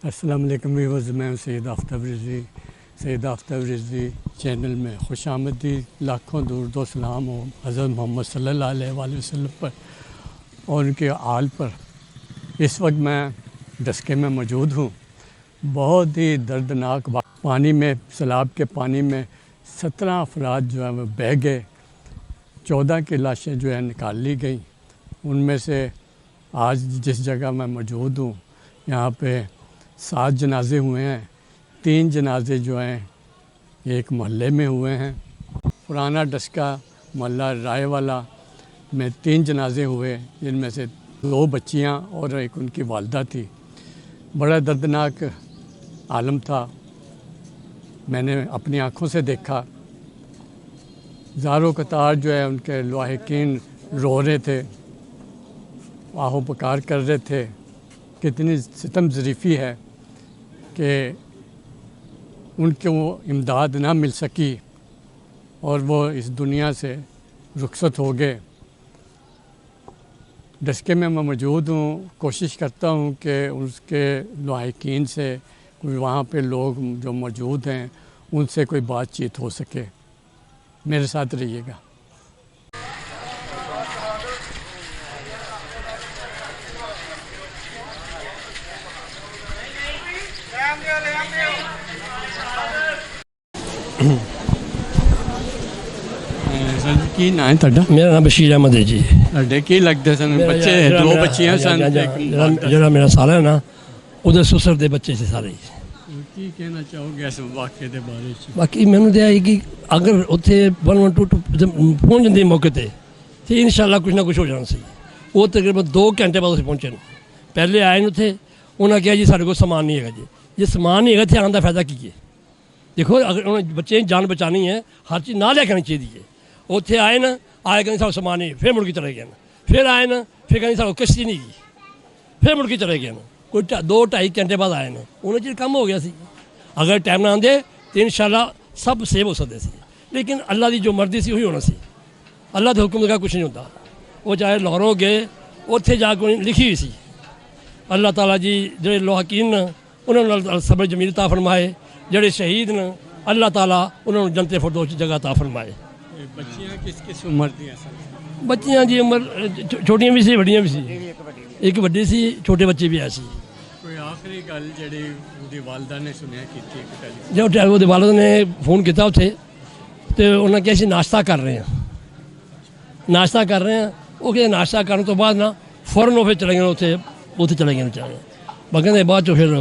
السلام علیکم ویورز، میں ہوں سید آفتاب رضوی۔ سید آفتاب رضوی چینل میں خوش آمدید۔ لاکھوں درود و سلام ہو حضرت محمد صلی اللہ علیہ وآلہ وسلم پر اور ان کے آل پر۔ اس وقت میں ڈسکے میں موجود ہوں۔ بہت ہی دردناک پانی میں، سیلاب کے پانی میں 17 افراد جو ہیں وہ بہہ گئے۔ 14 کی لاشیں جو ہیں نکال لی گئیں۔ ان میں سے آج جس جگہ میں موجود ہوں یہاں پہ 7 جنازے ہوئے ہیں۔ 3 جنازے جو ہیں ایک محلے میں ہوئے ہیں۔ پرانا ڈسکا محلہ رائے والا میں 3 جنازے ہوئے، جن میں سے 2 بچیاں اور ایک ان کی والدہ تھی۔ بڑا دردناک عالم تھا، میں نے اپنی آنکھوں سے دیکھا۔ زاروں قطار جو ہے ان کے لواحقین رو رہے تھے، آہو پکار کر رہے تھے۔ کتنی ستم ظریفی ہے کہ ان کو امداد نہ مل سکی اور وہ اس دنیا سے رخصت ہو گئے۔ ڈسکے میں موجود ہوں، کوشش کرتا ہوں کہ اس کے لواحقین سے کوئی وہاں پہ لوگ جو موجود ہیں ان سے کوئی بات چیت ہو سکے۔ میرے ساتھ رہیے گا۔ کی نام ہے تھا؟ میرا نام بشیر احمد ہے جی۔ کی لگتے سن بچے 2 بچیاں سن؟ جڑا میرا سال ہے نا ادھر سسر دے بچے سے سارے۔ کی کہنا چاہو گے اس واقعے دے بارے چ؟ باقی مینوں تے ہے کہ اگر اتنے 112 پہنچ جاندے موقع تے انشاءاللہ کچھ نہ کچھ ہو جانا سی۔ وہ تقریباً 2 گھنٹے بعد پہنچے۔ پہلے آئے نا اتنے، انہوں نے کہا جی سارے کو سامان نہیں ہے جی۔ جی سامان نہیں ہے اتنے آنے کا فائدہ کی ہے؟ دیکھو اگر انہیں بچے جان بچانی ہے ہر چیز نہ لے کے آنی چاہیے۔ اتنے آئے نا، آئے کہ سارا سامان نہیں، پھر مڑ کے چلے گئے نا۔ پھر آئے نا، پھر کہیں سارا کشتی نہیں گئی، پھر مڑ کے چلے گئے نا۔ کوئی 2-2.5 گھنٹے بعد آئے نا، انہیں چیز کم ہو گیا سی۔ اگر ٹائم نہ آتے تو انشاءاللہ سب سیو ہو سکتے سی، لیکن اللہ کی جو مرضی سی وہی ہونا سی۔ اللہ کے حکم کا کچھ نہیں ہوتا۔ وہ چاہے لاہوروں گئے اتنے جا کے لکھی ہوئی سی۔ اللہ تعالیٰ جی جڑے لواحقین انہوں نے صبر جمیل عطا فرمائے، جڑے شہید نے اللہ تعالیٰ انہوں نے جنت فردوس جگہ عطا فرمائے۔ بچیاں کس کس عمر دی ہیں؟ بچیاں جی عمر چھوٹیاں بھی سی بڑیاں بھی سی، ایک وڈی سی، چھوٹے بچے بھی آئے سی۔ کوئی آخری گل جڑی دی والدہ نے سنیا کی جب وہ والد نے فون کیا اتنے تو انہوں نے کہا اسی ناشتہ کر رہے ہیں، ناشتہ کر رہے ہیں۔ وہ کہ ناشتہ کرنے تو بعد نا فوراً وہ پھر چلے گئے اتنے چلے گئے بچارے۔ باقی بعد چ پھر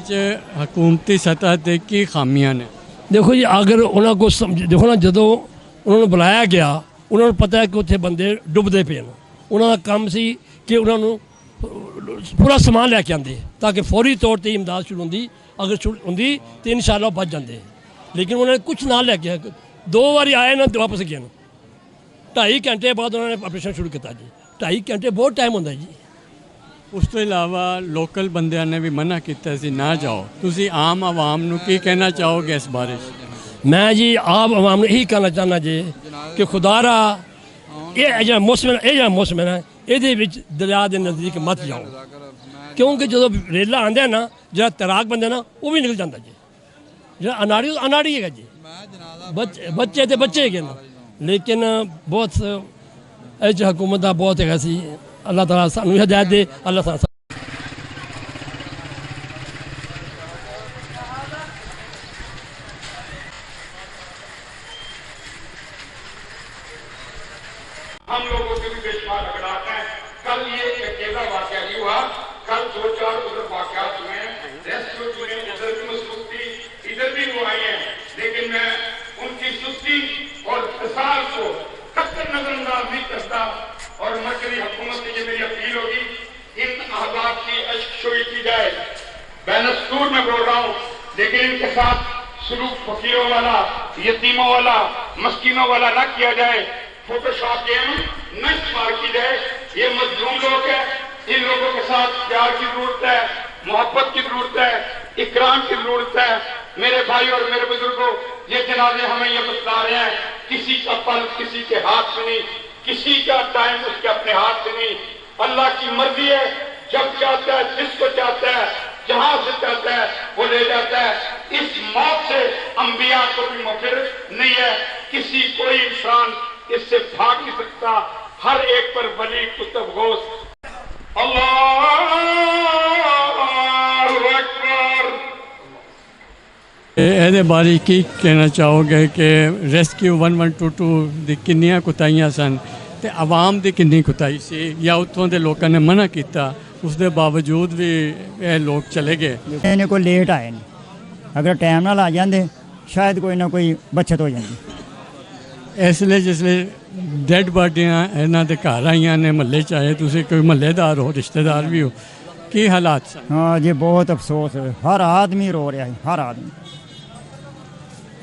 یہ حکومتی سطح تے کی خامیاں نے؟ دیکھو جی اگر انہوں کو دیکھو نا جدو انہوں نے بلایا گیا انہوں نے پتہ ہے کہ اتنے بندے ڈبدے پے ہیں۔ انہوں کا کام سی کہ انہوں نے پورا سامان لے کے آتے تاکہ فوری طور پر امداد شروع ہوتی، اگر شروع ہوتی تو انشاءاللہ بچ جاتے، لیکن انہوں نے کچھ نہ لے کے 2 بار آئے نا واپس گئے نا۔ 2.5 گھنٹے بعد انہوں نے آپریشن شروع کیا جی۔ 2.5 گھنٹے بہت ٹائم ہوتا ہے جی۔ اس تو علاوہ لوکل بندیاں نے بھی منع کیتا سی نہ جاؤ، تسی عام عوام نو کی کہنا چاہو گے اس بارے؟ میں جی عام عوام نے یہی کہنا چاہنا جی کہ خدا را یہ موسم ہے نا یہ دریا کے نزدیک مت جاؤ، کیونکہ جب ریلا آدھا ہے نا جا تیراک بندے نا وہ بھی نکل جاتا جی۔ جا اناڑی ہے جی، بچے تو بچے گئے نا، لیکن بہت حکومت کا بہت ہے سی۔ اللہ تعالیٰ سانو ہدایت دے۔ اللہ تعالیٰ ہم لوگوں کے بھی بشمار اگڑاتے ہیں۔ کل یہ ایک اکیلا واقعہ نہیں ہوا، کل 2-4 ادھر واقعات ہوئے ہیں، ریسکیو ٹیمیں ادھر بھی مصروف تھی، ادھر بھی وہ آئی ہیں، لیکن میں ان کی سستی اور فساد کو قطعاً نظر انداز نہیں کرتا۔ اور مرکزی حکومت سے یہ میری اپیل ہوگی ان احباب کی اشکشوئی کی جائے۔ بین السطور میں بول رہا ہوں، لیکن ان کے ساتھ سلوک فقیروں والا، یتیموں والا، مسکینوں والا نہ کیا جائے۔ فوٹو شاپ گیم نہ استعمال کی جائے۔ یہ مظلوم لوگ ہیں، ان لوگوں کے ساتھ پیار کی ضرورت ہے، محبت کی ضرورت ہے، اکرام کی ضرورت ہے۔ میرے بھائی اور میرے بزرگوں، یہ جنازے ہمیں یہ بتلا رہے ہیں کسی کا پل کسی کے ہاتھ میں نہیں، کسی کا ٹائم اس کے اپنے ہاتھ سے نہیں۔ اللہ کی مرضی ہے جب چاہتا ہے جس کو چاہتا ہے جہاں سے چاہتا ہے وہ لے جاتا ہے. اس موت سے انبیاء کو بھی مفر نہیں ہے. کسی کوئی انسان اس سے بھاگ نہیں سکتا. ہر ایک پر ولی کتب غوث. اللہ اکبر. ਇਹਦੇ ਬਾਰੇ ਕੀ ਕਹਿਣਾ ਚਾਹੋਗੇ ਕਿ ਰੈਸਕਿਊ 1122 ਦੀ ਕਿੰਨੀਆਂ ਕੁਤਾਈਆਂ ਸਨ ਤੇ ਆਵਾਮ ਦੀ ਕਿੰਨੀ ਕੁਤਾਈ ਸੀ, ਜਾਂ ਉੱਥੋਂ ਦੇ ਲੋਕਾਂ ਨੇ ਮਨਾ ਕੀਤਾ ਉਸ ਦੇ ਬਾਵਜੂਦ ਵੀ ਇਹ ਲੋਕ ਚਲੇ ਗਏ? ਇਹਨੇ ਕੋਈ ਲੇਟ ਆਏ ਨੇ, ਅਗਰ ਟਾਈਮ ਨਾਲ ਆ ਜਾਂਦੇ ਸ਼ਾਇਦ ਕੋਈ ਨਾ ਕੋਈ ਬਚਤ ਹੋ ਜਾਂਦੀ. ਇਸ ਲਈ ਜਿਸਲੇ ਡੈਡ ਬਾਡੀਆਂ ਇਹਨਾਂ ਦੇ ਘਰ ਆਈਆਂ ਨੇ, ਮਹੱਲੇ 'ਚ ਆਏ, ਤੁਸੀਂ ਕੋਈ ਮਹੱਲੇਦਾਰ ਹੋ, ਰਿਸ਼ਤੇਦਾਰ ਵੀ ਹੋ, ਕੀ ਹਾਲਾਤ ਸਨ? ਹਾਂ ਜੀ ਬਹੁਤ ਅਫਸੋਸ ਹੈ. ਹਰ ਆਦਮੀ ਰੋ ਰਿਹਾ ਹੈ, ਹਰ ਆਦਮੀ